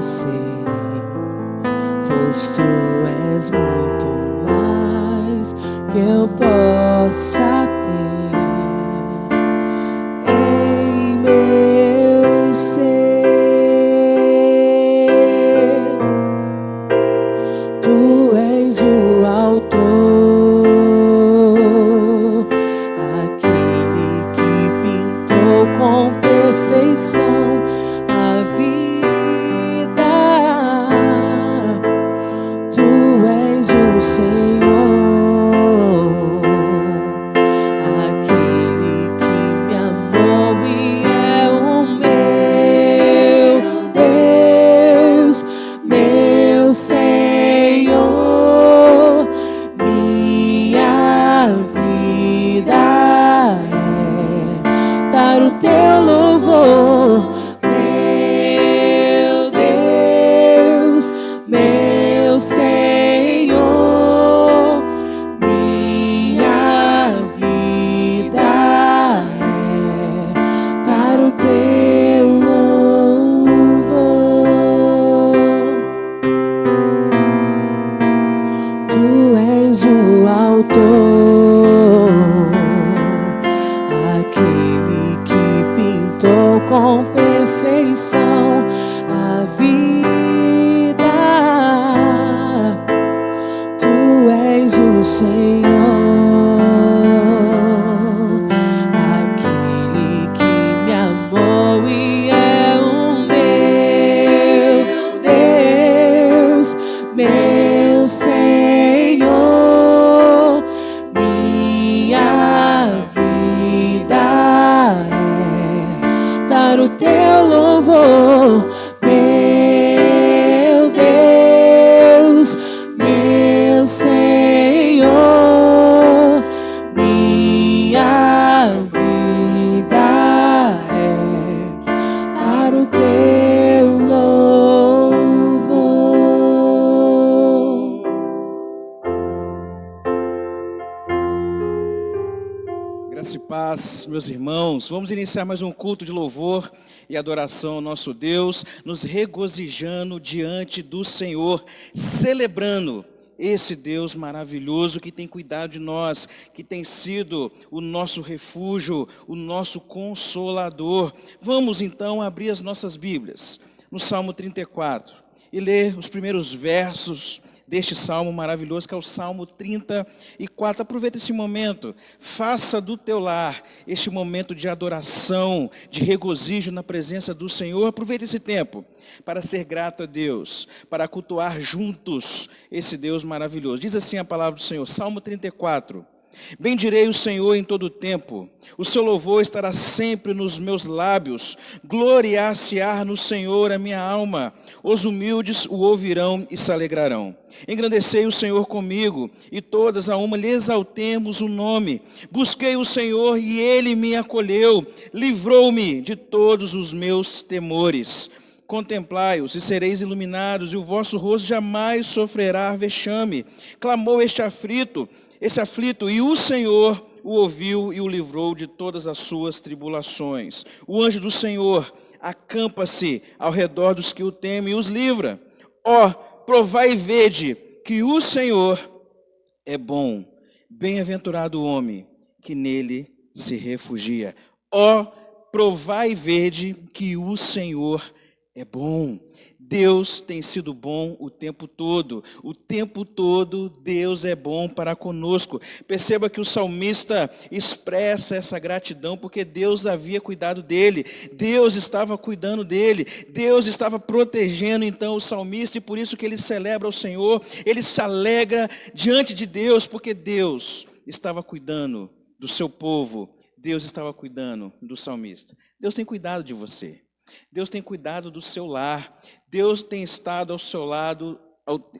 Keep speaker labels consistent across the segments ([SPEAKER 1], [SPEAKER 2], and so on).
[SPEAKER 1] você, pois tu és muito mais que eu possa ter em meu ser. Tu és o autor, aquele que pintou com perfeição a vida. Tu és o Senhor, aquele que me amou e é o meu Deus, meu Senhor. Minha vida é dar o teu louvor, meu Deus, meu Senhor. Minha vida é dar o teu louvor. Tu és o autor, aquele que pintou com perfeição a vida. Tu és o Senhor, aquele que me amou e é o meu Deus, meu Senhor. Minha vida é dar o teu louvor, meu Deus, meu Senhor. Minha vida é dar o teu louvor.
[SPEAKER 2] Graça e paz, meus irmãos. Vamos iniciar mais um culto de louvor e adoração ao nosso Deus, nos regozijando diante do Senhor, celebrando esse Deus maravilhoso que tem cuidado de nós, que tem sido o nosso refúgio, o nosso consolador. Vamos então abrir as nossas Bíblias no Salmo 34 e ler os primeiros versos deste salmo maravilhoso, que é o Salmo 34. Aproveita esse momento, faça do teu lar este momento de adoração, de regozijo na presença do Senhor. Aproveita esse tempo para ser grato a Deus, para cultuar juntos esse Deus maravilhoso. Diz assim a palavra do Senhor, Salmo 34. Bendirei o Senhor em todo o tempo, o seu louvor estará sempre nos meus lábios, gloriar-se-á no Senhor a minha alma, os humildes o ouvirão e se alegrarão. Engrandecei o Senhor comigo, e todas a uma lhe exaltemos o nome. Busquei o Senhor e ele me acolheu, livrou-me de todos os meus temores. Contemplai-os e sereis iluminados, e o vosso rosto jamais sofrerá vexame. Clamou esse aflito, e o Senhor o ouviu e o livrou de todas as suas tribulações. O anjo do Senhor acampa-se ao redor dos que o temem e os livra. Ó, provai e vede que o Senhor é bom. Bem-aventurado o homem que nele se refugia. Ó, provai e vede que o Senhor é bom. Deus tem sido bom o tempo todo Deus é bom para conosco. Perceba que o salmista expressa essa gratidão porque Deus havia cuidado dele, Deus estava cuidando dele, Deus estava protegendo então o salmista, e por isso que ele celebra o Senhor, ele se alegra diante de Deus, porque Deus estava cuidando do seu povo, Deus estava cuidando do salmista. Deus tem cuidado de você, Deus tem cuidado do seu lar, Deus tem estado ao seu lado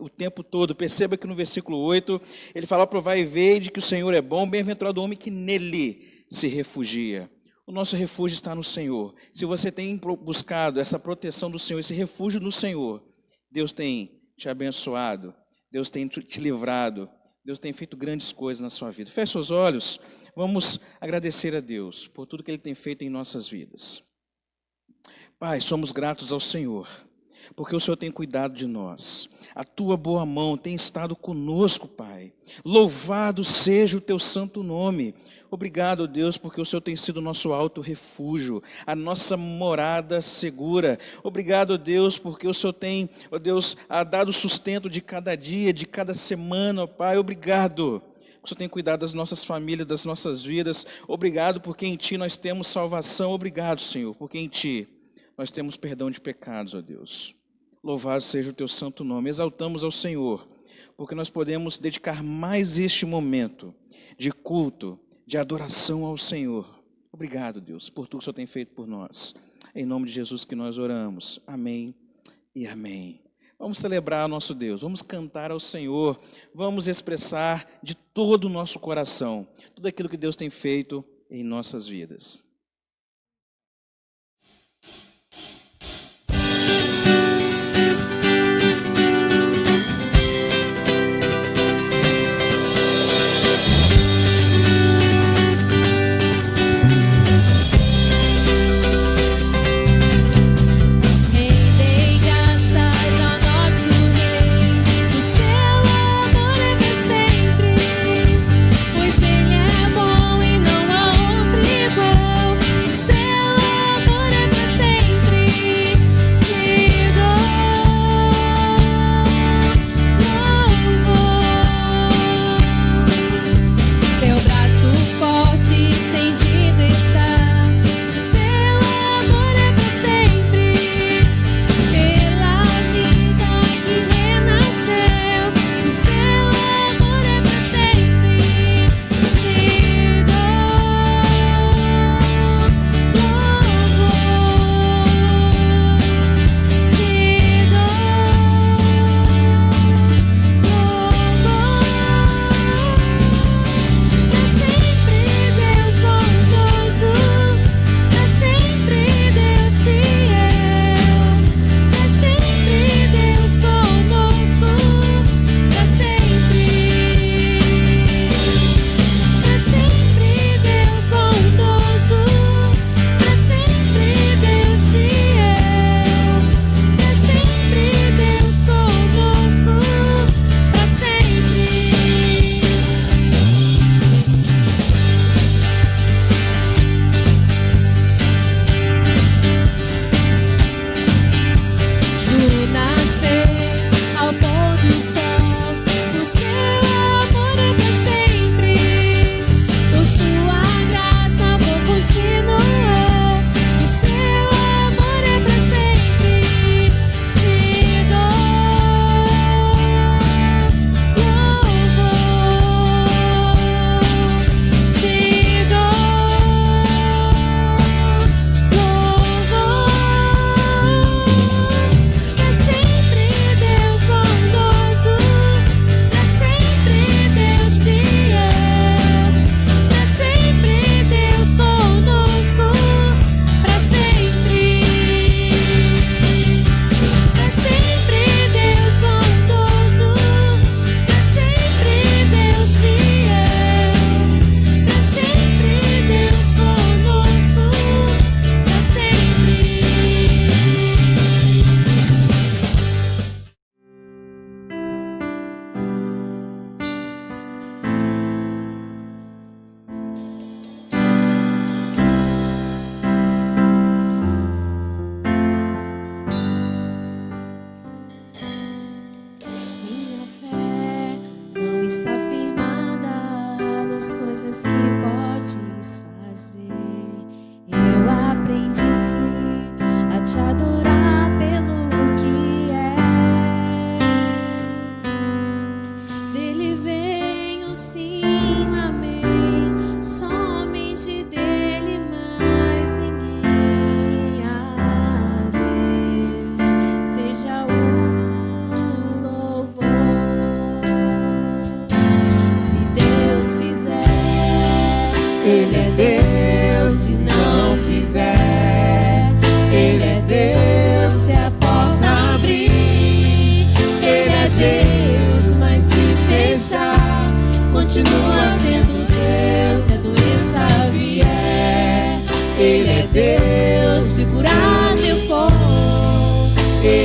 [SPEAKER 2] o tempo todo. Perceba que no versículo 8, ele fala, provai e vede que o Senhor é bom, bem-aventurado o homem que nele se refugia. O nosso refúgio está no Senhor. Se você tem buscado essa proteção do Senhor, esse refúgio no Senhor, Deus tem te abençoado, Deus tem te livrado, Deus tem feito grandes coisas na sua vida. Feche seus olhos, vamos agradecer a Deus por tudo que Ele tem feito em nossas vidas. Pai, somos gratos ao Senhor, porque o Senhor tem cuidado de nós. A tua boa mão tem estado conosco, Pai. Louvado seja o teu santo nome. Obrigado, Deus, porque o Senhor tem sido nosso alto refúgio, a nossa morada segura. Obrigado, Deus, porque o Senhor tem, ó Deus, dado sustento de cada dia, de cada semana, ó Pai. Obrigado. O Senhor tem cuidado das nossas famílias, das nossas vidas. Obrigado, porque em Ti nós temos salvação. Obrigado, Senhor, porque em Ti nós temos perdão de pecados, ó Deus. Louvado seja o Teu santo nome. Exaltamos ao Senhor, porque nós podemos dedicar mais este momento de culto, de adoração ao Senhor. Obrigado, Deus, por tudo que o Senhor tem feito por nós. Em nome de Jesus que nós oramos. Amém e amém. Vamos celebrar o nosso Deus, vamos cantar ao Senhor, vamos expressar de todo o nosso coração tudo aquilo que Deus tem feito em nossas vidas.
[SPEAKER 3] Pois Ele é bom e não há outro igual.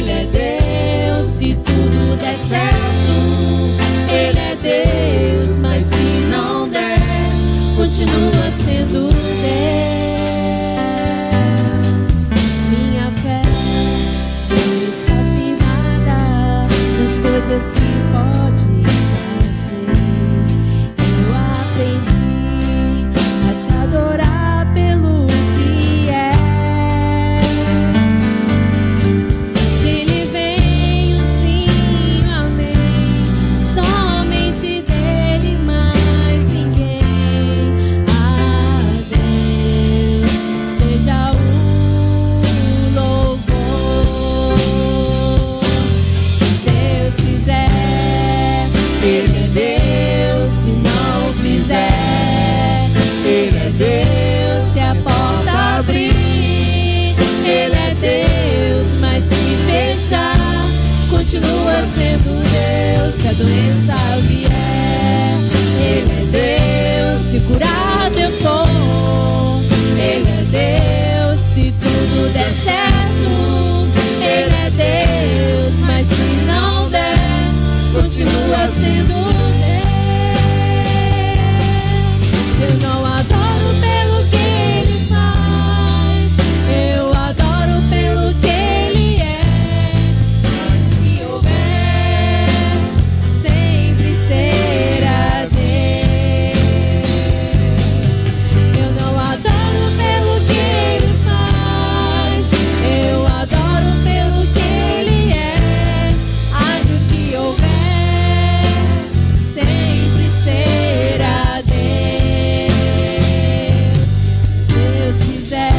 [SPEAKER 3] Ele é Deus, se tudo der certo. Ele é Deus, mas se não der, continua sendo Deus. Minha fé está firmada nas coisas que podes fazer. Eu aprendi a te adorar pelo que és. Dele vem o sim, o amém. Somente dele, mais ninguém. A Deus seja o louvor. Se Deus fizer, Ele é Deus. Se não fizer, Ele é Deus. Se a porta abrir, Ele é Deus. Mas se fechar, continua sendo Deus. Se a doença vier, Ele é Deus. Se curado eu for, Ele é Deus. Se tudo der certo, Ele é Deus. Mas se não der, continua sendo Deus. Eu não adoro pelo que Ele faz, eu adoro pelo que Ele é. O que houver, sempre será Deus. Eu não adoro pelo que Ele faz, eu adoro pelo que Ele é. Haja o que houver, sempre será Deus. Se Deus fizer,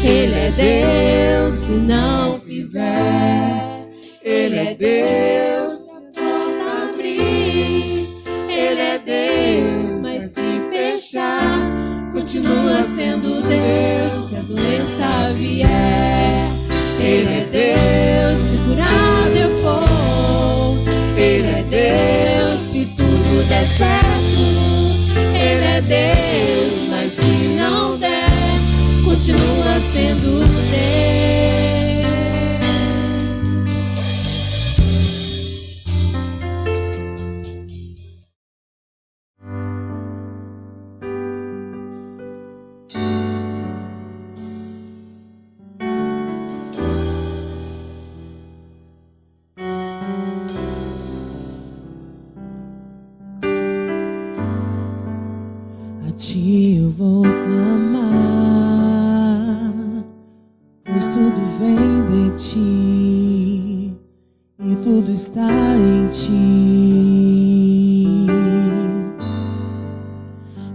[SPEAKER 3] Ele é Deus. Se não fizer, Ele é Deus. Se a porta abrir, Ele é Deus. Mas se fechar, continua sendo Deus. Se a doença vier, Ele é Deus. Se curado eu for, Ele é Deus. Se tudo der certo, Ele é Deus. Mas se não der, continua sendo Deus.
[SPEAKER 1] A ti eu vou clamar, pois tudo vem de ti e tudo está em ti.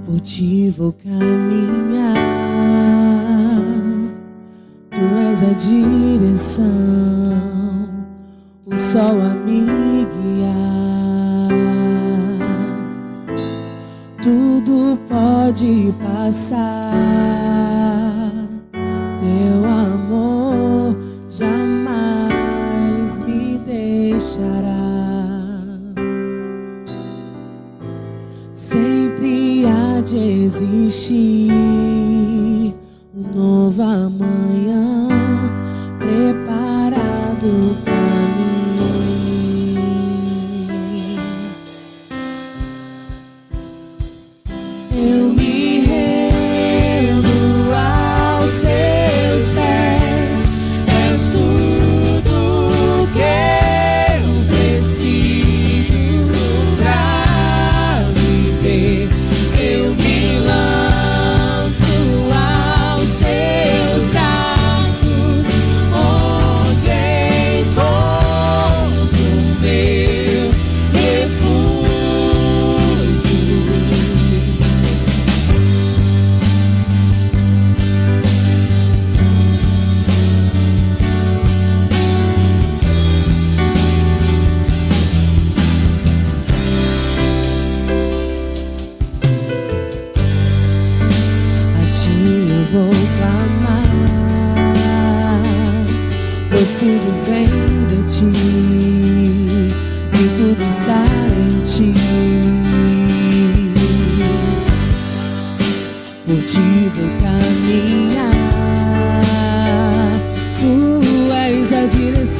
[SPEAKER 1] Por ti vou caminhar, tu és a direção, o sol a me guiar. Tudo pode passar, teu amor jamais me deixará. Sempre há de existir um novo amanhã preparado pra mim. Eu me rendo aos seus pés, és tudo que eu preciso pra viver. Eu me lanço aos seus braços, onde encontro meu refúgio. A ti eu vou clamar, pois tudo vem de ti e tudo está em ti. Por ti vou caminhar, tu és a direção.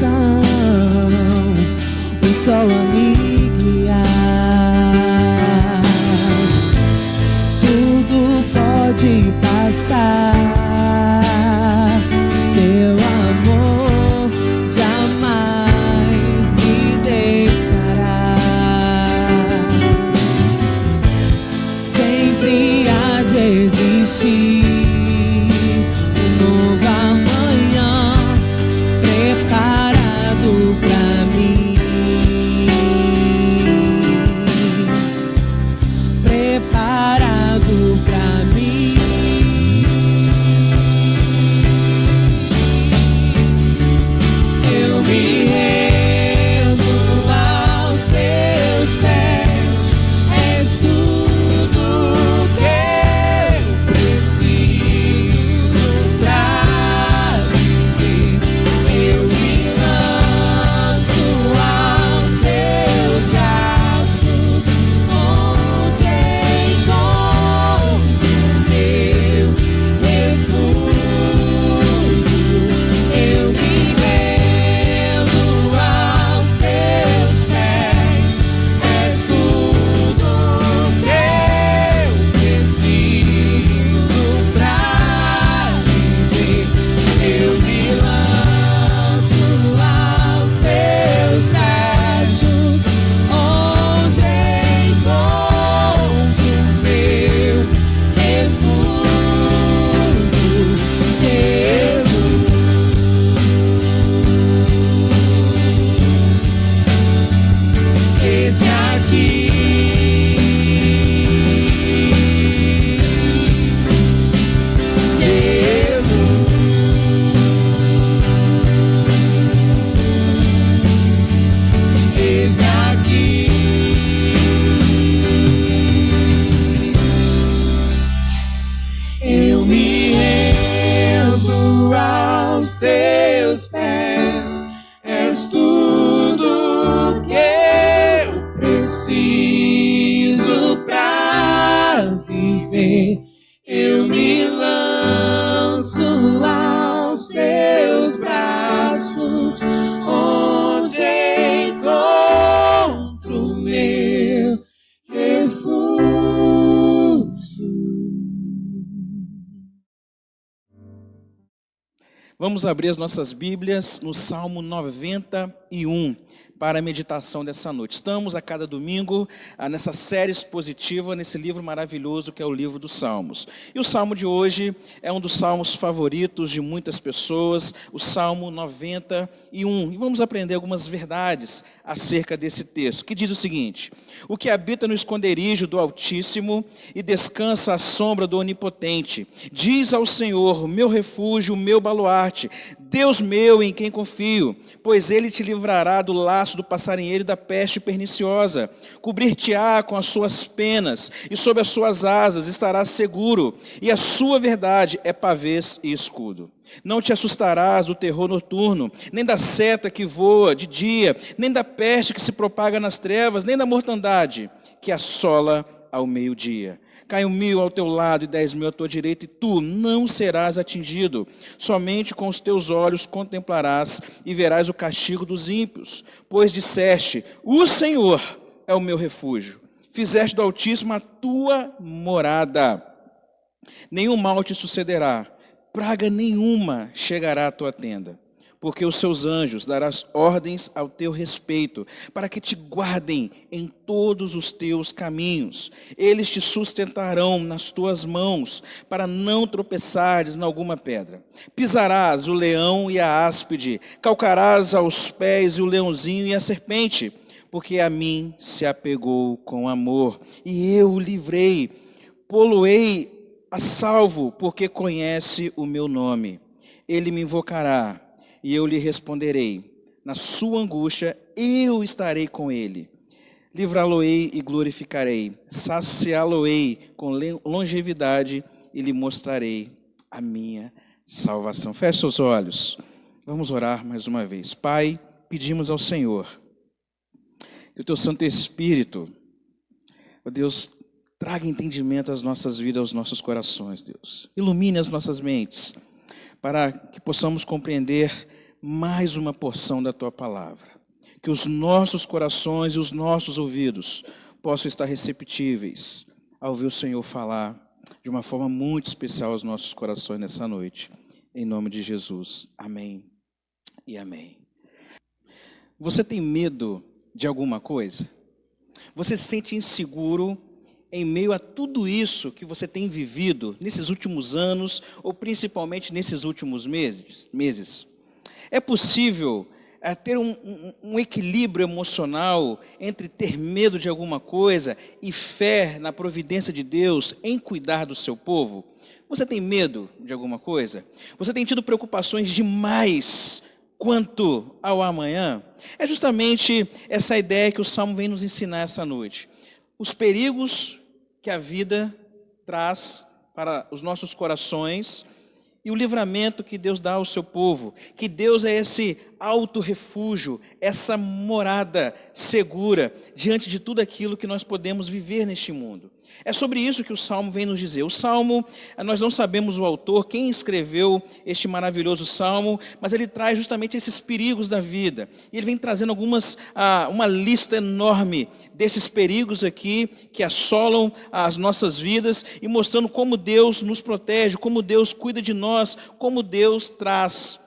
[SPEAKER 3] me rendo aos teus pés. És tudo que eu preciso pra viver. Eu me lanço aos teus braços, onde encontro meu refúgio. Eu me rendo aos teus pés. És tudo que eu preciso pra viver. Eu me lanço aos teus braços, onde encontro meu refúgio, Jesus. Eis-me aqui, Jesus. Eis-me aqui. Eu me rendo aos teus pés. És tudo que eu preciso pra viver. Eu me lanço aos teus braços, onde encontro meu refúgio.
[SPEAKER 2] Vamos abrir as nossas Bíblias no Salmo 91 para a meditação dessa noite. Estamos a cada domingo nessa série expositiva, nesse livro maravilhoso que é o livro dos Salmos. E o Salmo de hoje é um dos salmos favoritos de muitas pessoas, o Salmo 91. E vamos aprender algumas verdades acerca desse texto, que diz o seguinte: o que habita no esconderijo do Altíssimo e descansa à sombra do Onipotente, diz ao Senhor, meu refúgio, meu baluarte, Deus meu em quem confio, pois ele te livrará do laço do passarinheiro e da peste perniciosa. Cobrir-te-á com as suas penas, e sob as suas asas estarás seguro, e a sua verdade é pavês e escudo. Não te assustarás do terror noturno, nem da seta que voa de dia, nem da peste que se propaga nas trevas, nem da mortandade que assola ao meio-dia. Caiam 1000 ao teu lado e 10.000 à tua direita, e tu não serás atingido. Somente com os teus olhos contemplarás e verás o castigo dos ímpios. Pois disseste, o Senhor é o meu refúgio. Fizeste do Altíssimo a tua morada. Nenhum mal te sucederá, praga nenhuma chegará à tua tenda. Porque os seus anjos darás ordens ao teu respeito, para que te guardem em todos os teus caminhos. Eles te sustentarão nas tuas mãos, para não tropeçares em alguma pedra. Pisarás o leão e a áspide, calcarás aos pés o leãozinho e a serpente, porque a mim se apegou com amor, e eu o livrei, pô-lo-ei a salvo, porque conhece o meu nome. Ele me invocará, e eu lhe responderei. Na sua angústia eu estarei com ele. Livrá-lo-ei e glorificarei. Saciá-lo-ei com longevidade e lhe mostrarei a minha salvação. Feche seus olhos. Vamos orar mais uma vez. Pai, pedimos ao Senhor que o teu Santo Espírito, ó Deus, traga entendimento às nossas vidas, aos nossos corações, Deus. Ilumine as nossas mentes, para que possamos compreender mais uma porção da Tua Palavra. Que os nossos corações e os nossos ouvidos possam estar receptíveis ao ouvir o Senhor falar de uma forma muito especial aos nossos corações nessa noite. Em nome de Jesus. Amém e amém. Você tem medo de alguma coisa? Você se sente inseguro em meio a tudo isso que você tem vivido nesses últimos anos, ou principalmente nesses últimos meses? É possível ter um equilíbrio emocional entre ter medo de alguma coisa e fé na providência de Deus em cuidar do seu povo? Você tem medo de alguma coisa? Você tem tido preocupações demais quanto ao amanhã, é justamente essa ideia que o Salmo vem nos ensinar essa noite. Os perigos que a vida traz para os nossos corações e o livramento que Deus dá ao seu povo, que Deus é esse alto refúgio, essa morada segura diante de tudo aquilo que nós podemos viver neste mundo. É sobre isso que o Salmo vem nos dizer. O Salmo, nós não sabemos o autor, quem escreveu este maravilhoso Salmo, mas ele traz justamente esses perigos da vida. E ele vem trazendo uma lista enorme desses perigos aqui que assolam as nossas vidas e mostrando como Deus nos protege, como Deus cuida de nós, como Deus traz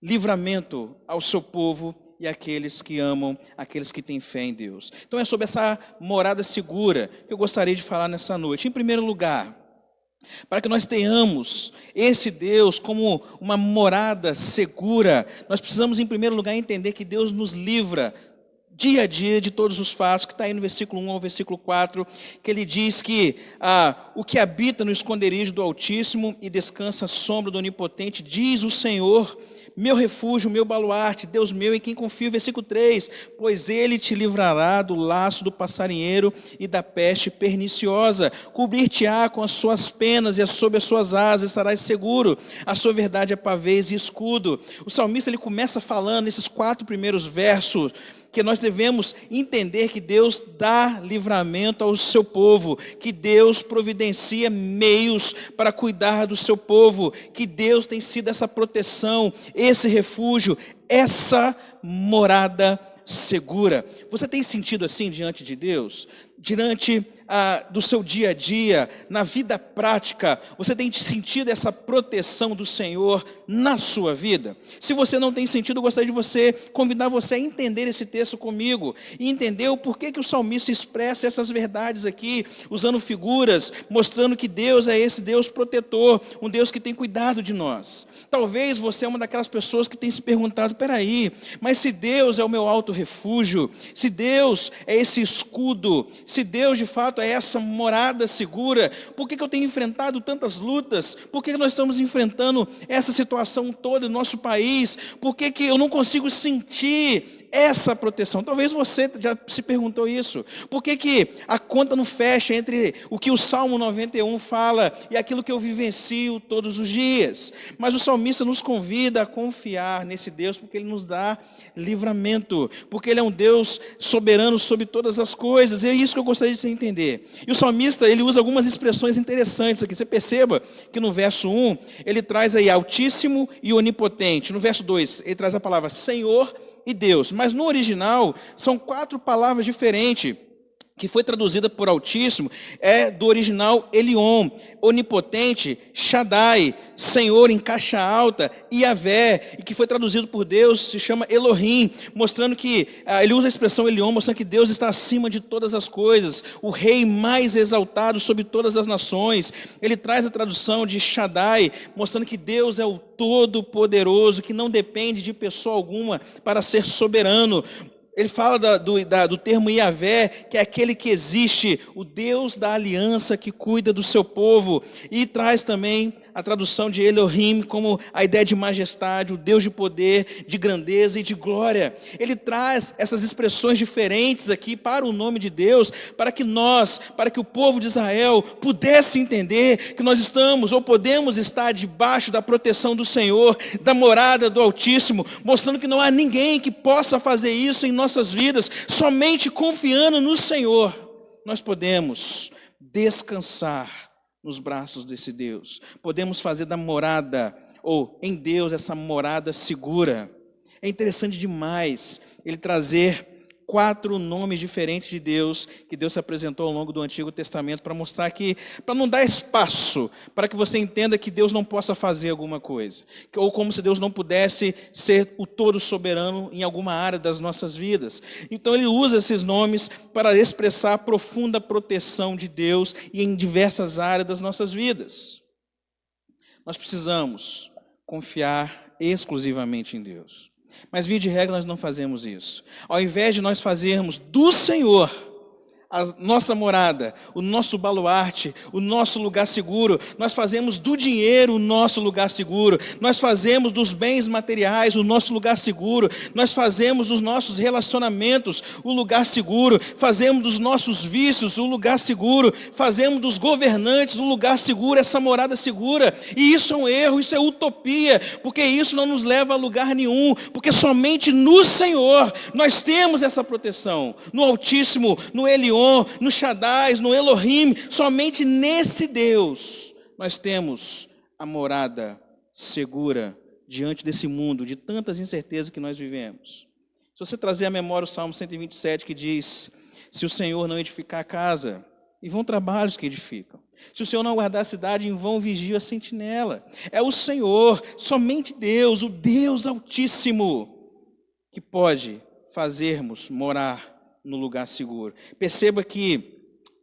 [SPEAKER 2] livramento ao seu povo e àqueles que amam, aqueles que têm fé em Deus. Então é sobre essa morada segura que eu gostaria de falar nessa noite. Em primeiro lugar, para que nós tenhamos esse Deus como uma morada segura, nós precisamos em primeiro lugar entender que Deus nos livra dia a dia de todos os fatos, que está aí no versículo 1 ao versículo 4, que ele diz que o que habita no esconderijo do Altíssimo e descansa à sombra do Onipotente, diz o Senhor, meu refúgio, meu baluarte, Deus meu em quem confio. Versículo 3, pois ele te livrará do laço do passarinheiro e da peste perniciosa, cobrir-te-á com as suas penas e sob as suas asas estarás seguro, a sua verdade é pavês e escudo. O salmista ele começa falando nesses 4 primeiros versos, que nós devemos entender que Deus dá livramento ao seu povo, que Deus providencia meios para cuidar do seu povo, que Deus tem sido essa proteção, esse refúgio, essa morada segura. Você tem sentido assim diante de Deus? Diante do seu dia a dia, na vida prática, você tem sentido essa proteção do Senhor na sua vida? Se você não tem sentido, eu gostaria de convidar você a entender esse texto comigo e entender o porquê que o salmista expressa essas verdades aqui, usando figuras, mostrando que Deus é esse Deus protetor, um Deus que tem cuidado de nós. Talvez você é uma daquelas pessoas que tem se perguntado, peraí, mas se Deus é o meu alto refúgio, se Deus é esse escudo, se Deus de fato é essa morada segura, por que eu tenho enfrentado tantas lutas? Por que nós estamos enfrentando essa situação toda no nosso país? Por que eu não consigo sentir essa proteção? Talvez você já se perguntou isso. Por que a conta não fecha entre o que o Salmo 91 fala e aquilo que eu vivencio todos os dias? Mas o salmista nos convida a confiar nesse Deus, porque ele nos dá livramento, porque ele é um Deus soberano sobre todas as coisas. E é isso que eu gostaria de você entender. E o salmista, ele usa algumas expressões interessantes aqui. Você perceba que no verso 1, ele traz aí Altíssimo e Onipotente. No verso 2, ele traz a palavra Senhor e Deus. Mas no original, são 4 palavras diferentes, que foi traduzida por Altíssimo, é do original Elion, Onipotente, Shaddai, Senhor em caixa alta, Yavé, e que foi traduzido por Deus, se chama Elohim, mostrando que, ele usa a expressão Elion, mostrando que Deus está acima de todas as coisas, o rei mais exaltado sobre todas as nações. Ele traz a tradução de Shaddai, mostrando que Deus é o Todo-Poderoso, que não depende de pessoa alguma para ser soberano. Ele fala do termo Yavé, que é aquele que existe, o Deus da aliança que cuida do seu povo. E traz também a tradução de Elohim como a ideia de majestade, o Deus de poder, de grandeza e de glória. Ele traz essas expressões diferentes aqui para o nome de Deus, para que o povo de Israel pudesse entender que nós estamos ou podemos estar debaixo da proteção do Senhor, da morada do Altíssimo, mostrando que não há ninguém que possa fazer isso em nossas vidas. Somente confiando no Senhor, nós podemos descansar nos braços desse Deus. Podemos fazer da morada, ou em Deus, essa morada segura. É interessante demais ele trazer 4 nomes diferentes de Deus, que Deus se apresentou ao longo do Antigo Testamento, para mostrar que, para não dar espaço, para que você entenda que Deus não possa fazer alguma coisa, ou como se Deus não pudesse ser o todo soberano em alguma área das nossas vidas. Então ele usa esses nomes para expressar a profunda proteção de Deus e em diversas áreas das nossas vidas. Nós precisamos confiar exclusivamente em Deus. Mas, via de regra, nós não fazemos isso. Ao invés de nós fazermos do Senhor a nossa morada, o nosso baluarte, o nosso lugar seguro. Nós fazemos do dinheiro o nosso lugar seguro. Nós fazemos dos bens materiais o nosso lugar seguro. Nós fazemos dos nossos relacionamentos o lugar seguro. Fazemos dos nossos vícios o lugar seguro. Fazemos dos governantes o lugar seguro, essa morada segura. E isso é um erro, isso é utopia, porque isso não nos leva a lugar nenhum, porque somente no Senhor nós temos essa proteção. No Altíssimo, no Elion, no Shaddai, no Elohim, somente nesse Deus nós temos a morada segura diante desse mundo de tantas incertezas que nós vivemos. Se você trazer à memória o Salmo 127, que diz: se o Senhor não edificar a casa, em vão trabalhos que edificam. Se o Senhor não guardar a cidade, em vão vigia a sentinela. É o Senhor, somente Deus, o Deus Altíssimo, que pode fazermos morar no lugar seguro. Perceba que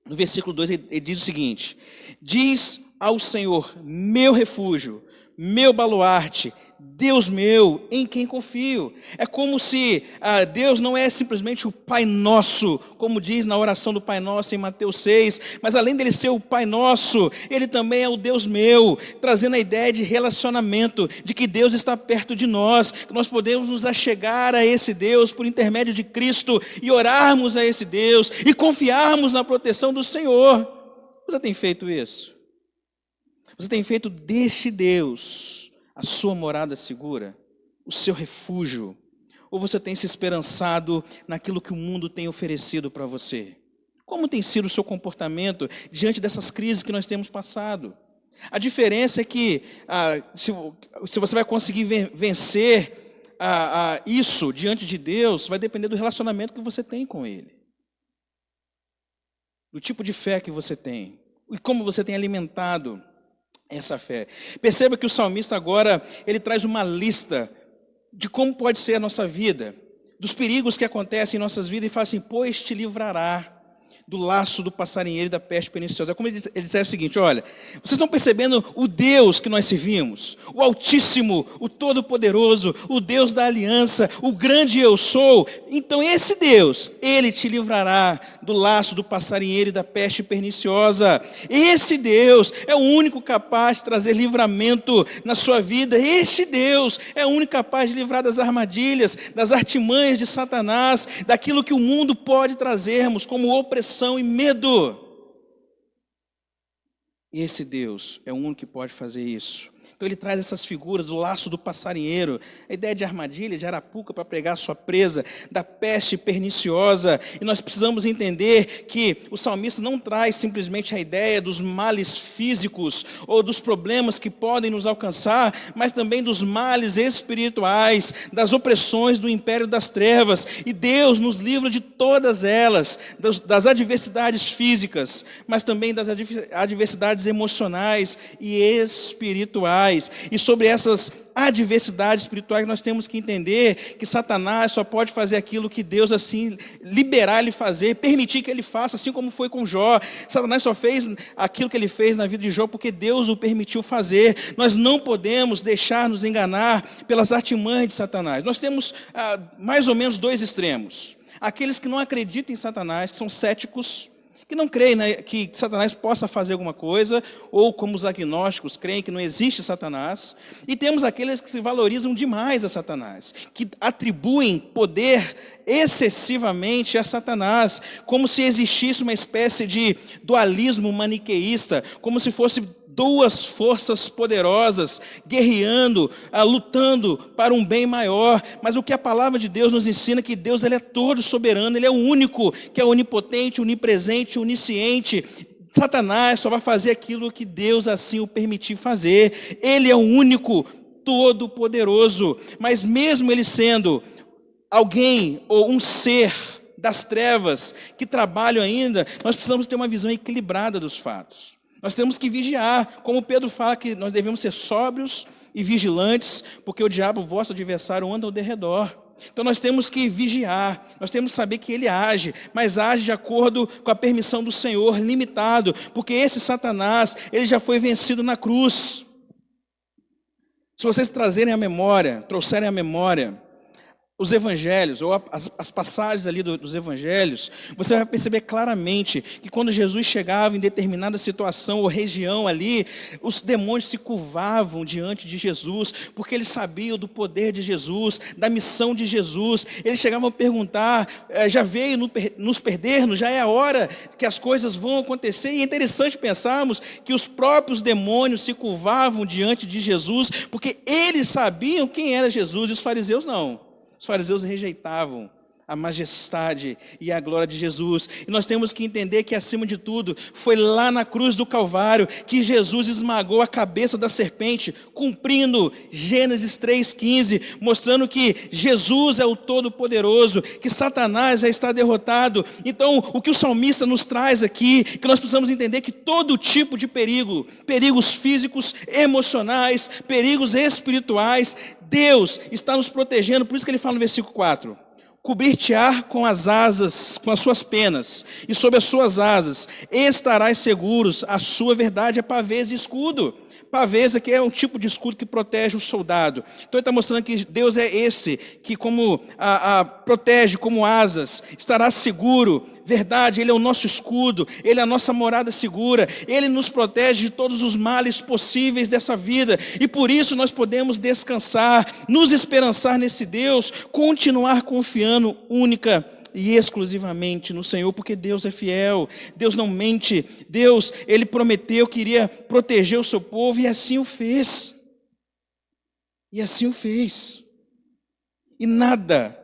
[SPEAKER 2] no versículo 2 ele diz o seguinte: diz ao Senhor, meu refúgio, meu baluarte, Deus meu, em quem confio. É como se Deus não é simplesmente o Pai Nosso, como diz na oração do Pai Nosso em Mateus 6, mas além dele ser o Pai Nosso, ele também é o Deus meu, trazendo a ideia de relacionamento, de que Deus está perto de nós, que nós podemos nos achegar a esse Deus por intermédio de Cristo e orarmos a esse Deus e confiarmos na proteção do Senhor. Você tem feito isso? Você tem feito deste Deus a sua morada segura, o seu refúgio? Ou você tem se esperançado naquilo que o mundo tem oferecido para você? Como tem sido o seu comportamento diante dessas crises que nós temos passado? A diferença é que se você vai conseguir vencer isso diante de Deus, vai depender do relacionamento que você tem com Ele, do tipo de fé que você tem e como você tem alimentado essa fé. Perceba que o salmista agora, ele traz uma lista de como pode ser a nossa vida, dos perigos que acontecem em nossas vidas, e fala assim: pois te livrará do laço do passarinheiro e da peste perniciosa. É como ele diz o seguinte: olha, vocês estão percebendo o Deus que nós servimos, o Altíssimo, o Todo-Poderoso, o Deus da aliança, o grande eu sou? Então esse Deus, ele te livrará do laço do passarinheiro e da peste perniciosa. Esse Deus é o único capaz de trazer livramento na sua vida. Este Deus é o único capaz de livrar das armadilhas, das artimanhas de Satanás, daquilo que o mundo pode trazermos como opressão e medo. E esse Deus é o único que pode fazer isso. Então ele traz essas figuras do laço do passarinheiro, a ideia de armadilha, de arapuca para pregar sua presa, da peste perniciosa. E nós precisamos entender que o salmista não traz simplesmente a ideia dos males físicos ou dos problemas que podem nos alcançar, mas também dos males espirituais, das opressões do império das trevas. E Deus nos livra de todas elas, das adversidades físicas, mas também das adversidades emocionais e espirituais. E sobre essas adversidades espirituais nós temos que entender que Satanás só pode fazer aquilo que Deus assim liberar ele fazer, permitir que ele faça, assim como foi com Jó. Satanás só fez aquilo que ele fez na vida de Jó porque Deus o permitiu fazer. Nós não podemos deixar nos enganar pelas artimanhas de Satanás. Nós temos mais ou menos dois extremos: aqueles que não acreditam em Satanás, que são céticos, que não creem, né, que Satanás possa fazer alguma coisa, ou como os agnósticos creem que não existe Satanás. E temos aqueles que se valorizam demais a Satanás, que atribuem poder excessivamente a Satanás, como se existisse uma espécie de dualismo maniqueísta, como se fosse duas forças poderosas guerreando, lutando para um bem maior. Mas o que a palavra de Deus nos ensina é que Deus, ele é todo soberano, ele é o único que é onipotente, onipresente, onisciente. Satanás só vai fazer aquilo que Deus assim o permitir fazer. Ele é o único todo poderoso. Mas mesmo ele sendo alguém ou um ser das trevas que trabalham ainda, nós precisamos ter uma visão equilibrada dos fatos. Nós temos que vigiar, como Pedro fala que nós devemos ser sóbrios e vigilantes, porque o diabo, vosso adversário, anda ao derredor. Então nós temos que vigiar, nós temos que saber que ele age, mas age de acordo com a permissão do Senhor, limitado, porque esse Satanás, ele já foi vencido na cruz. Se vocês trouxerem à memória, os evangelhos, ou as passagens ali dos evangelhos, você vai perceber claramente que quando Jesus chegava em determinada situação ou região ali, os demônios se curvavam diante de Jesus, porque eles sabiam do poder de Jesus, da missão de Jesus. Eles chegavam a perguntar, já veio nos perder-nos, já é a hora que as coisas vão acontecer. E é interessante pensarmos que os próprios demônios se curvavam diante de Jesus, porque eles sabiam quem era Jesus, e os fariseus não. Os fariseus rejeitavam a majestade e a glória de Jesus. E nós temos que entender que, acima de tudo, foi lá na cruz do Calvário que Jesus esmagou a cabeça da serpente, cumprindo Gênesis 3,15, mostrando que Jesus é o Todo-Poderoso, que Satanás já está derrotado. Então, o que o salmista nos traz aqui, que nós precisamos entender que todo tipo de perigo, perigos físicos, emocionais, perigos espirituais, Deus está nos protegendo. Por isso que ele fala no versículo 4, cobrir-te-á com as asas, com as suas penas, e sob as suas asas estarás seguros, a sua verdade é pavês e escudo. Pavês aqui é um tipo de escudo que protege o soldado. Então ele está mostrando que Deus é esse, que como protege como asas, estará seguro. Verdade, Ele é o nosso escudo, Ele é a nossa morada segura, Ele nos protege de todos os males possíveis dessa vida, e por isso nós podemos descansar, nos esperançar nesse Deus, continuar confiando única e exclusivamente no Senhor, porque Deus é fiel, Deus não mente, Deus, Ele prometeu que iria proteger o seu povo, e assim o fez. E assim o fez. E nada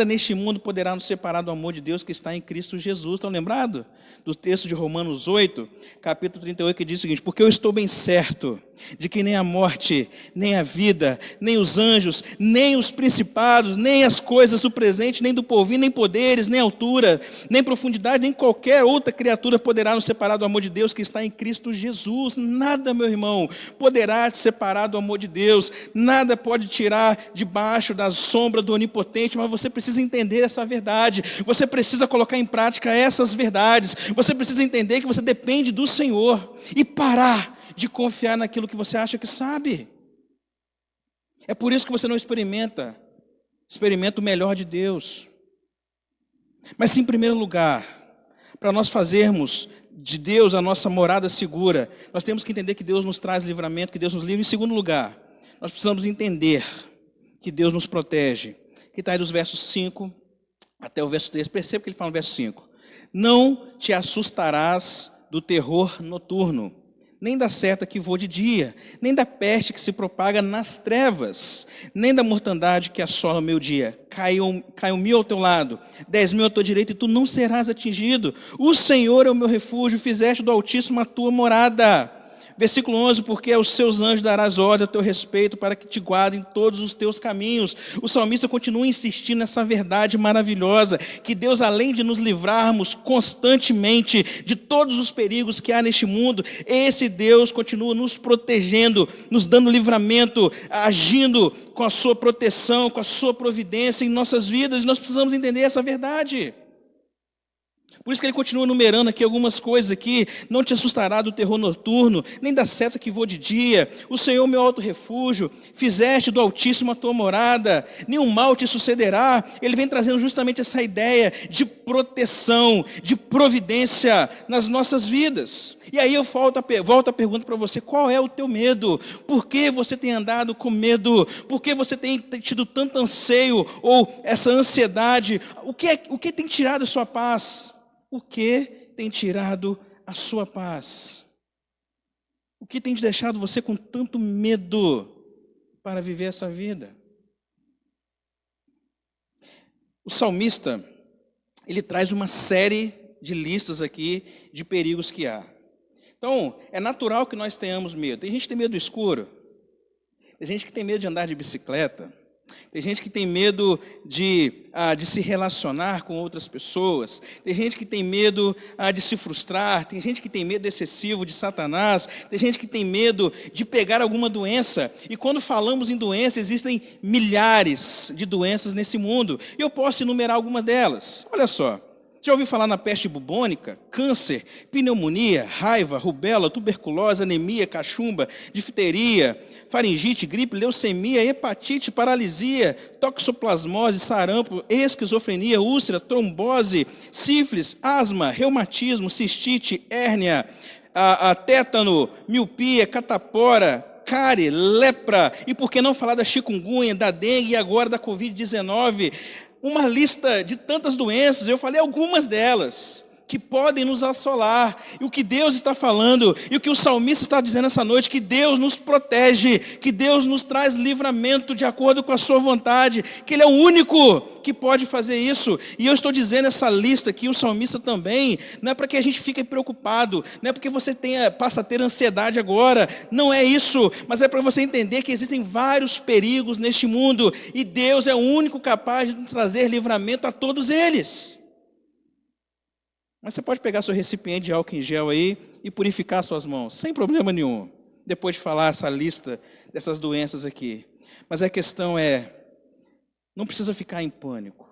[SPEAKER 2] neste mundo poderá nos separar do amor de Deus que está em Cristo Jesus. Estão lembrados do texto de Romanos 8, capítulo 38, que diz o seguinte: porque eu estou bem certo de que nem a morte, nem a vida, nem os anjos, nem os principados, nem as coisas do presente, nem do porvir, nem poderes, nem altura, nem profundidade, nem qualquer outra criatura poderá nos separar do amor de Deus que está em Cristo Jesus. Nada, meu irmão, poderá te separar do amor de Deus. Nada pode tirar debaixo da sombra do Onipotente, mas você precisa entender essa verdade. Você precisa colocar em prática essas verdades. Você precisa entender que você depende do Senhor e parar de confiar naquilo que você acha que sabe. É por isso que você não experimenta o melhor de Deus. Mas sim, em primeiro lugar, para nós fazermos de Deus a nossa morada segura, nós temos que entender que Deus nos traz livramento, que Deus nos livra. Em segundo lugar, nós precisamos entender que Deus nos protege. Que está aí dos versos 5 até o verso 3. Perceba que ele fala no verso 5. Não te assustarás do terror noturno, nem da seta que voa de dia, nem da peste que se propaga nas trevas, nem da mortandade que assola o meu dia. Caiam 1.000 ao teu lado, 10.000 à tua direita, e tu não serás atingido. O Senhor é o meu refúgio, fizeste do Altíssimo a tua morada. Versículo 11, porque aos seus anjos darás ordem a teu respeito para que te guardem todos os teus caminhos. O salmista continua insistindo nessa verdade maravilhosa, que Deus, além de nos livrarmos constantemente de todos os perigos que há neste mundo, esse Deus continua nos protegendo, nos dando livramento, agindo com a sua proteção, com a sua providência em nossas vidas, e nós precisamos entender essa verdade. Por isso que ele continua numerando aqui algumas coisas aqui. Não te assustará do terror noturno, nem da seta que voa de dia. O Senhor, meu alto refúgio, fizeste do Altíssimo a tua morada. Nenhum mal te sucederá. Ele vem trazendo justamente essa ideia de proteção, de providência nas nossas vidas. E aí eu volto a pergunta para você: qual é o teu medo? Por que você tem andado com medo? Por que você tem tido tanto anseio ou essa ansiedade? O que tem tirado a sua paz? O que tem tirado a sua paz? O que tem deixado você com tanto medo para viver essa vida? O salmista, ele traz uma série de listas aqui de perigos que há. Então, é natural que nós tenhamos medo. Tem gente que tem medo do escuro. Tem gente que tem medo de andar de bicicleta. Tem gente que tem medo de se relacionar com outras pessoas. Tem gente que tem medo de se frustrar. Tem gente que tem medo excessivo de Satanás. Tem gente que tem medo de pegar alguma doença. E quando falamos em doença, existem milhares de doenças nesse mundo. E eu posso enumerar algumas delas. Olha só. Já ouviu falar na peste bubônica, câncer, pneumonia, raiva, rubéola, tuberculose, anemia, cachumba, difteria, faringite, gripe, leucemia, hepatite, paralisia, toxoplasmose, sarampo, esquizofrenia, úlcera, trombose, sífilis, asma, reumatismo, cistite, hérnia, tétano, miopia, catapora, cárie, lepra, e por que não falar da chikungunya, da dengue e agora da Covid-19? Uma lista de tantas doenças, eu falei algumas delas, que podem nos assolar. E o que Deus está falando, e o que o salmista está dizendo essa noite, que Deus nos protege, que Deus nos traz livramento de acordo com a sua vontade, que Ele é o único que pode fazer isso. E eu estou dizendo essa lista aqui, o salmista também, não é para que a gente fique preocupado, não é porque você passa a ter ansiedade agora, não é isso, mas é para você entender que existem vários perigos neste mundo, e Deus é o único capaz de nos trazer livramento a todos eles. Mas você pode pegar seu recipiente de álcool em gel aí e purificar suas mãos, sem problema nenhum, depois de falar essa lista dessas doenças aqui. Mas a questão é, não precisa ficar em pânico.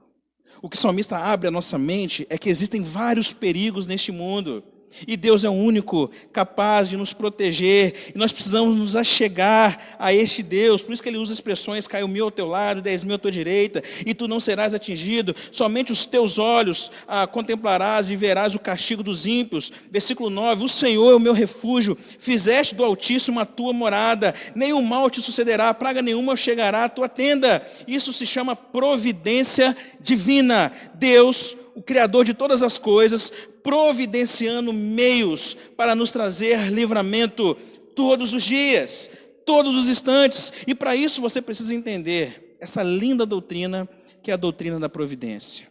[SPEAKER 2] O que o salmista abre a nossa mente é que existem vários perigos neste mundo. E Deus é o único capaz de nos proteger. E nós precisamos nos achegar a este Deus. Por isso que ele usa expressões: cai o 1.000 ao teu lado, 10.000 à tua direita, e tu não serás atingido. Somente os teus olhos contemplarás e verás o castigo dos ímpios. Versículo 9: o Senhor é o meu refúgio, fizeste do Altíssimo a tua morada. Nenhum mal te sucederá, praga nenhuma chegará à tua tenda. Isso se chama providência divina. Deus, o Criador de todas as coisas, providenciando meios para nos trazer livramento todos os dias, todos os instantes. E para isso você precisa entender essa linda doutrina, que é a doutrina da providência.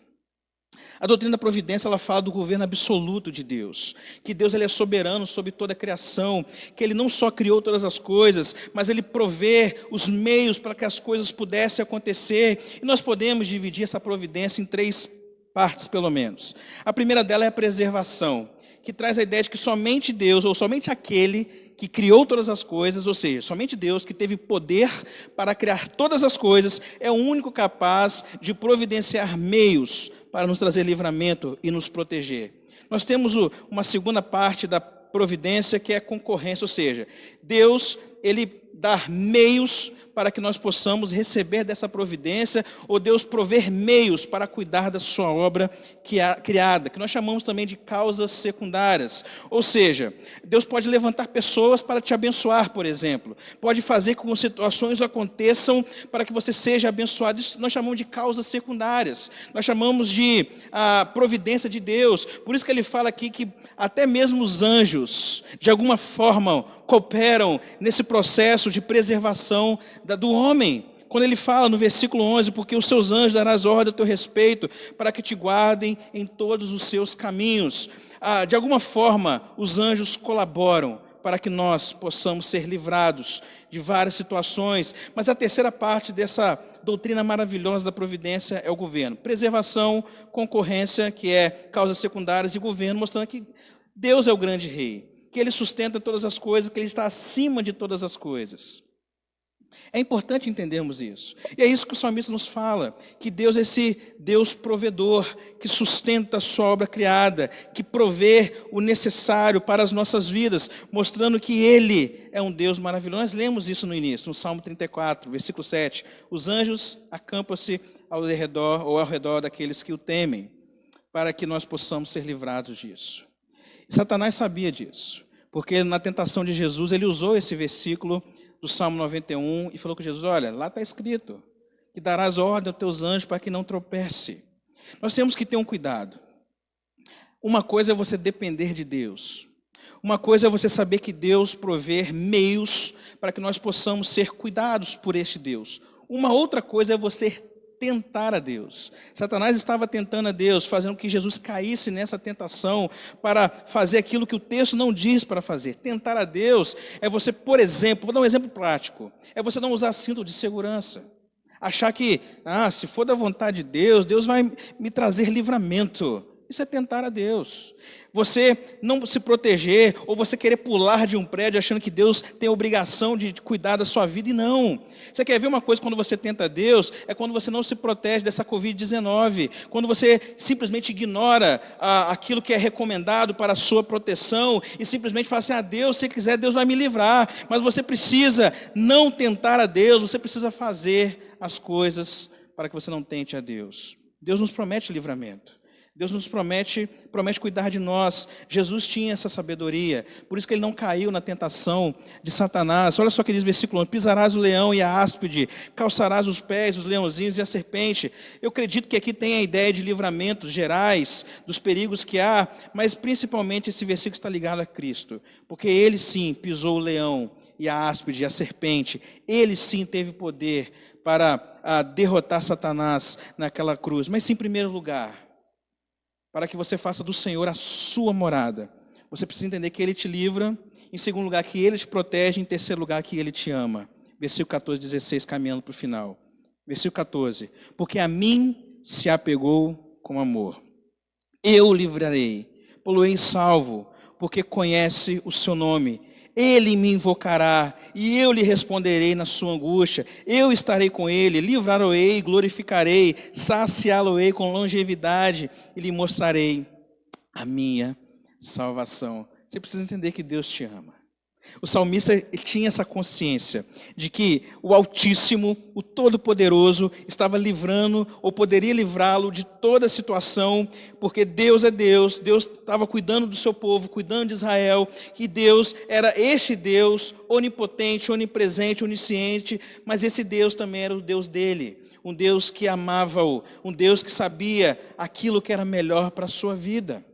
[SPEAKER 2] A doutrina da providência, ela fala do governo absoluto de Deus, que Deus ele é soberano sobre toda a criação, que Ele não só criou todas as coisas, mas Ele provê os meios para que as coisas pudessem acontecer. E nós podemos dividir essa providência em 3 partes, pelo menos. A primeira dela é a preservação, que traz a ideia de que somente Deus, ou somente aquele que criou todas as coisas, ou seja, somente Deus que teve poder para criar todas as coisas, é o único capaz de providenciar meios para nos trazer livramento e nos proteger. Nós temos uma segunda parte da providência, que é a concorrência, ou seja, Deus, Ele dá meios para que nós possamos receber dessa providência, ou Deus prover meios para cuidar da sua obra criada, que nós chamamos também de causas secundárias. Ou seja, Deus pode levantar pessoas para te abençoar, por exemplo. Pode fazer com que situações aconteçam para que você seja abençoado. Isso nós chamamos de causas secundárias. Nós chamamos de providência de Deus. Por isso que ele fala aqui que até mesmo os anjos, de alguma forma, cooperam nesse processo de preservação do homem. Quando ele fala no versículo 11, porque os seus anjos darás ordem a teu respeito, para que te guardem em todos os seus caminhos. De alguma forma, os anjos colaboram para que nós possamos ser livrados de várias situações. Mas a terceira parte dessa doutrina maravilhosa da providência é o governo. Preservação, concorrência, que é causas secundárias, e governo, mostrando que Deus é o grande rei, que Ele sustenta todas as coisas, que Ele está acima de todas as coisas. É importante entendermos isso. E é isso que o salmista nos fala, que Deus é esse Deus provedor, que sustenta a sua obra criada, que provê o necessário para as nossas vidas, mostrando que Ele é um Deus maravilhoso. Nós lemos isso no início, no Salmo 34, versículo 7. Os anjos acampam-se ao redor daqueles que o temem, para que nós possamos ser livrados disso. E Satanás sabia disso, porque na tentação de Jesus, ele usou esse versículo do Salmo 91 e falou com Jesus: olha, lá está escrito que darás ordem aos teus anjos para que não tropece. Nós temos que ter um cuidado. Uma coisa é você depender de Deus. Uma coisa é você saber que Deus provê meios para que nós possamos ser cuidados por este Deus. Uma outra coisa é você tentar a Deus. Satanás estava tentando a Deus, fazendo com que Jesus caísse nessa tentação para fazer aquilo que o texto não diz para fazer. Tentar a Deus é você, por exemplo, vou dar um exemplo prático, é você não usar cinto de segurança. Achar que, se for da vontade de Deus, Deus vai me trazer livramento. Isso é tentar a Deus. Você não se proteger, ou você querer pular de um prédio achando que Deus tem a obrigação de cuidar da sua vida, e não. Você quer ver uma coisa quando você tenta a Deus? É quando você não se protege dessa Covid-19, quando você simplesmente ignora aquilo que é recomendado para a sua proteção, e simplesmente fala assim, Deus, se quiser, Deus vai me livrar. Mas você precisa não tentar a Deus, você precisa fazer as coisas para que você não tente a Deus. Deus nos promete livramento. Deus nos promete cuidar de nós. Jesus tinha essa sabedoria, por isso que ele não caiu na tentação de Satanás. Olha só o que diz o versículo 11: pisarás o leão e a áspide, calçarás os pés, os leãozinhos e a serpente. Eu acredito que aqui tem a ideia de livramentos gerais, dos perigos que há, mas principalmente esse versículo está ligado a Cristo, porque ele sim pisou o leão e a áspide e a serpente, ele sim teve poder para derrotar Satanás naquela cruz. Mas sim, em primeiro lugar, para que você faça do Senhor a sua morada, você precisa entender que Ele te livra, em segundo lugar, que Ele te protege, em terceiro lugar, que Ele te ama. Versículo 14, 16, caminhando para o final. Versículo 14: porque a mim se apegou com amor. Eu o livrarei, pô-lo-ei salvo, porque conhece o seu nome. Ele me invocará, e eu lhe responderei na sua angústia. Eu estarei com ele, livrá-lo-ei, glorificarei, saciá-lo-ei com longevidade, e lhe mostrarei a minha salvação. Você precisa entender que Deus te ama. O salmista tinha essa consciência de que o Altíssimo, o Todo-Poderoso, estava livrando, ou poderia livrá-lo de toda situação, porque Deus é Deus, Deus estava cuidando do seu povo, cuidando de Israel, que Deus era este Deus onipotente, onipresente, onisciente, mas esse Deus também era o Deus dele, um Deus que amava-o, um Deus que sabia aquilo que era melhor para a sua vida.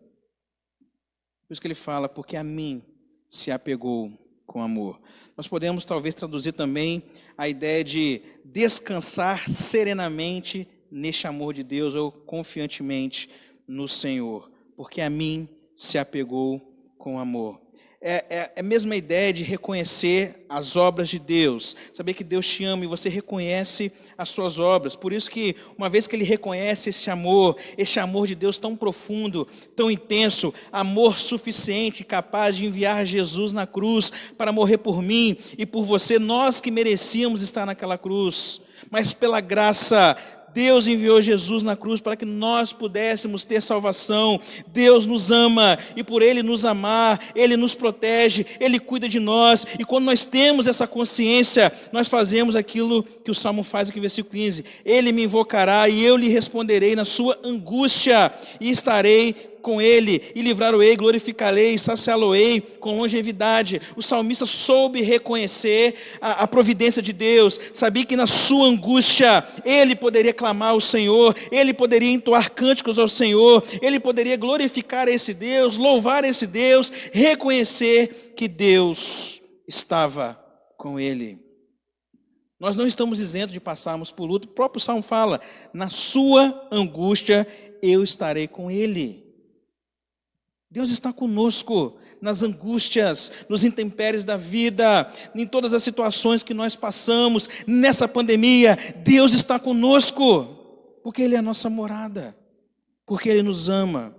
[SPEAKER 2] Por isso que ele fala, porque a mim se apegou com amor. Nós podemos talvez traduzir também a ideia de descansar serenamente neste amor de Deus, ou confiantemente no Senhor, porque a mim se apegou com amor. É a mesma ideia de reconhecer as obras de Deus, saber que Deus te ama e você reconhece as suas obras. Por isso que, uma vez que ele reconhece este amor de Deus tão profundo, tão intenso, amor suficiente, capaz de enviar Jesus na cruz para morrer por mim e por você, nós que merecíamos estar naquela cruz, mas pela graça, Deus enviou Jesus na cruz para que nós pudéssemos ter salvação. Deus nos ama, e por Ele nos amar, Ele nos protege, Ele cuida de nós, e quando nós temos essa consciência, nós fazemos aquilo que o Salmo faz aqui no versículo 15: Ele me invocará e eu lhe responderei na sua angústia, e estarei com ele, e livrar-o-ei, glorificarei, saciá-lo-ei com longevidade. O salmista soube reconhecer a providência de Deus, sabia que na sua angústia ele poderia clamar ao Senhor, ele poderia entoar cânticos ao Senhor, ele poderia glorificar esse Deus, louvar esse Deus, reconhecer que Deus estava com ele. Nós não estamos isentos de passarmos por luta. O próprio Salmo fala: na sua angústia eu estarei com ele. Deus está conosco nas angústias, nos intempéries da vida, em todas as situações que nós passamos, nessa pandemia. Deus está conosco, porque Ele é a nossa morada, porque Ele nos ama.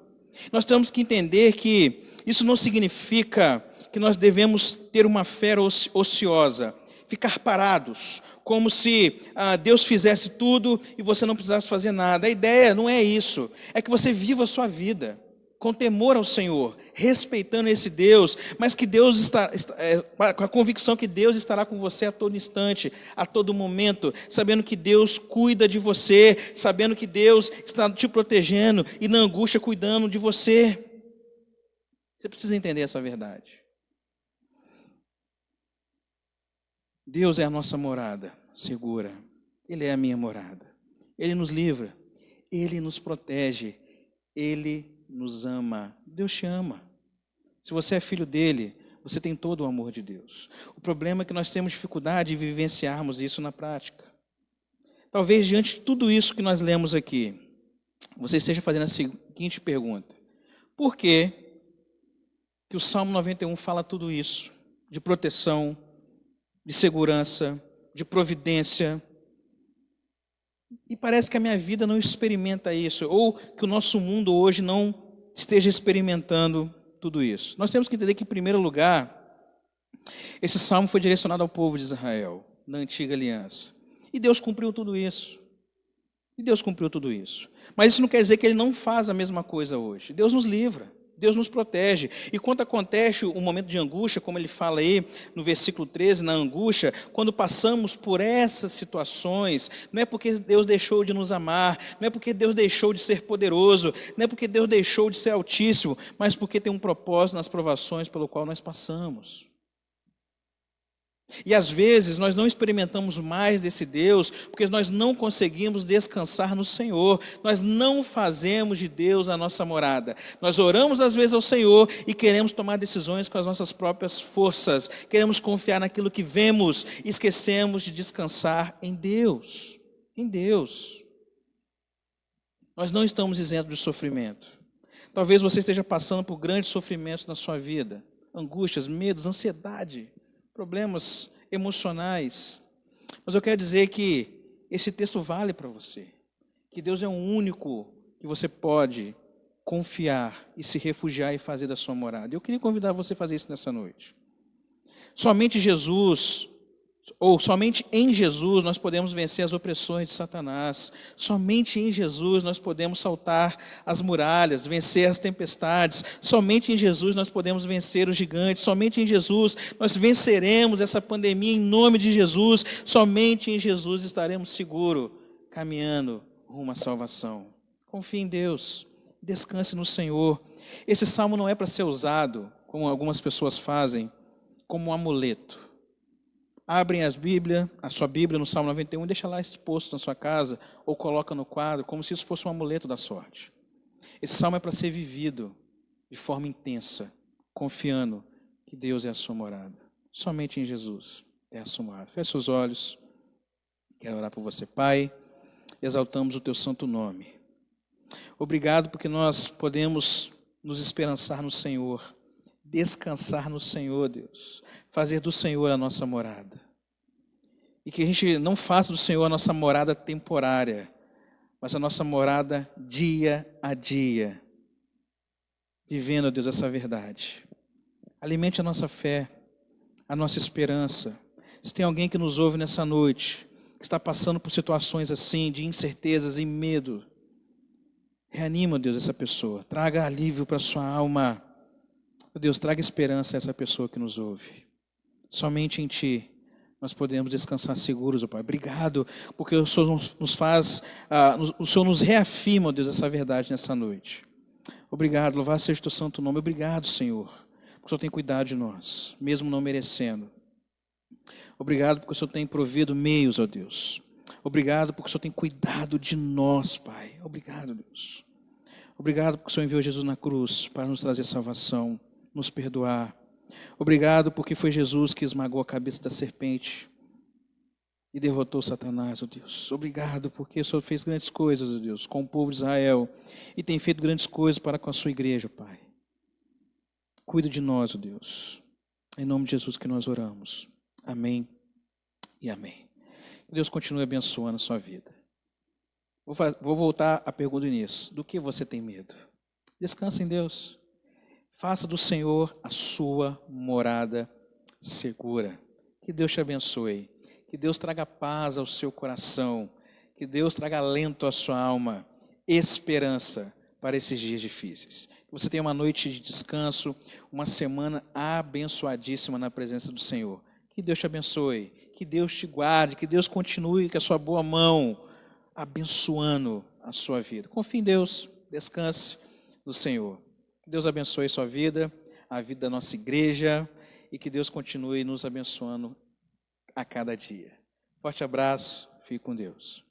[SPEAKER 2] Nós temos que entender que isso não significa que nós devemos ter uma fé ociosa, ficar parados, como se Deus fizesse tudo e você não precisasse fazer nada. A ideia não é isso, é que você viva a sua vida com temor ao Senhor, respeitando esse Deus, mas que Deus está com a convicção que Deus estará com você a todo instante, a todo momento, sabendo que Deus cuida de você, sabendo que Deus está te protegendo e na angústia cuidando de você. Você precisa entender essa verdade. Deus é a nossa morada segura, Ele é a minha morada, Ele nos livra, Ele nos protege, Ele nos ama. Deus te ama. Se você é filho dele, você tem todo o amor de Deus. O problema é que nós temos dificuldade de vivenciarmos isso na prática. Talvez diante de tudo isso que nós lemos aqui, você esteja fazendo a seguinte pergunta: por que o Salmo 91 fala tudo isso? De proteção, de segurança, de providência. E parece que a minha vida não experimenta isso, ou que o nosso mundo hoje não esteja experimentando tudo isso. Nós temos que entender que, em primeiro lugar, esse salmo foi direcionado ao povo de Israel, na antiga aliança. E Deus cumpriu tudo isso. Mas isso não quer dizer que Ele não faz a mesma coisa hoje. Deus nos livra, Deus nos protege. E quando acontece o momento de angústia, como Ele fala aí no versículo 13, na angústia, quando passamos por essas situações, não é porque Deus deixou de nos amar, não é porque Deus deixou de ser poderoso, não é porque Deus deixou de ser altíssimo, mas porque tem um propósito nas provações pelo qual nós passamos. E às vezes nós não experimentamos mais desse Deus porque nós não conseguimos descansar no Senhor. Nós não fazemos de Deus a nossa morada. Nós oramos às vezes ao Senhor e queremos tomar decisões com as nossas próprias forças. Queremos confiar naquilo que vemos e esquecemos de descansar em Deus. Em Deus. Nós não estamos isentos de sofrimento. Talvez você esteja passando por grandes sofrimentos na sua vida. Angústias, medos, ansiedade, problemas emocionais. Mas eu quero dizer que esse texto vale para você. Que Deus é o único que você pode confiar e se refugiar e fazer da sua morada. Eu queria convidar você a fazer isso nessa noite. Somente em Jesus nós podemos vencer as opressões de Satanás. Somente em Jesus nós podemos saltar as muralhas, vencer as tempestades. Somente em Jesus nós podemos vencer os gigantes. Somente em Jesus nós venceremos essa pandemia em nome de Jesus. Somente em Jesus estaremos seguros, caminhando rumo à salvação. Confie em Deus, descanse no Senhor. Esse salmo não é para ser usado, como algumas pessoas fazem, como um amuleto. Abrem a sua Bíblia no Salmo 91, deixa lá exposto na sua casa, ou coloca no quadro, como se isso fosse um amuleto da sorte. Esse salmo é para ser vivido de forma intensa, confiando que Deus é a sua morada. Somente em Jesus é a sua morada. Feche seus olhos, quero orar por você. Pai, exaltamos o teu santo nome. Obrigado porque nós podemos nos esperançar no Senhor, descansar no Senhor, Deus. Fazer do Senhor a nossa morada. E que a gente não faça do Senhor a nossa morada temporária, mas a nossa morada dia a dia. Vivendo, Deus, essa verdade. Alimente a nossa fé, a nossa esperança. Se tem alguém que nos ouve nessa noite, que está passando por situações assim, de incertezas e medo, reanima, Deus, essa pessoa. Traga alívio para a sua alma. Deus, traga esperança a essa pessoa que nos ouve. Somente em Ti nós podemos descansar seguros, ó Pai. Obrigado, porque o Senhor o Senhor nos reafirma, ó Deus, essa verdade nessa noite. Obrigado, louvado seja o Teu santo nome. Obrigado, Senhor, porque o Senhor tem cuidado de nós, mesmo não merecendo. Obrigado porque o Senhor tem provido meios, ó Deus. Obrigado porque o Senhor tem cuidado de nós, Pai. Obrigado, Deus. Obrigado porque o Senhor enviou Jesus na cruz para nos trazer salvação, nos perdoar. Obrigado porque foi Jesus que esmagou a cabeça da serpente e derrotou Satanás, ó Deus. Obrigado porque o Senhor fez grandes coisas, ó Deus, com o povo de Israel e tem feito grandes coisas para com a sua igreja, Pai. Cuida de nós, ó Deus. Em nome de Jesus que nós oramos. Amém e amém. Que Deus continue abençoando a sua vida. Vou voltar à pergunta do início. Do que você tem medo? Descansa em Deus. Faça do Senhor a sua morada segura. Que Deus te abençoe. Que Deus traga paz ao seu coração. Que Deus traga alento à sua alma. Esperança para esses dias difíceis. Que você tenha uma noite de descanso, uma semana abençoadíssima na presença do Senhor. Que Deus te abençoe. Que Deus te guarde. Que Deus continue com a sua boa mão abençoando a sua vida. Confie em Deus. Descanse no Senhor. Que Deus abençoe a sua vida, a vida da nossa igreja e que Deus continue nos abençoando a cada dia. Forte abraço, fique com Deus.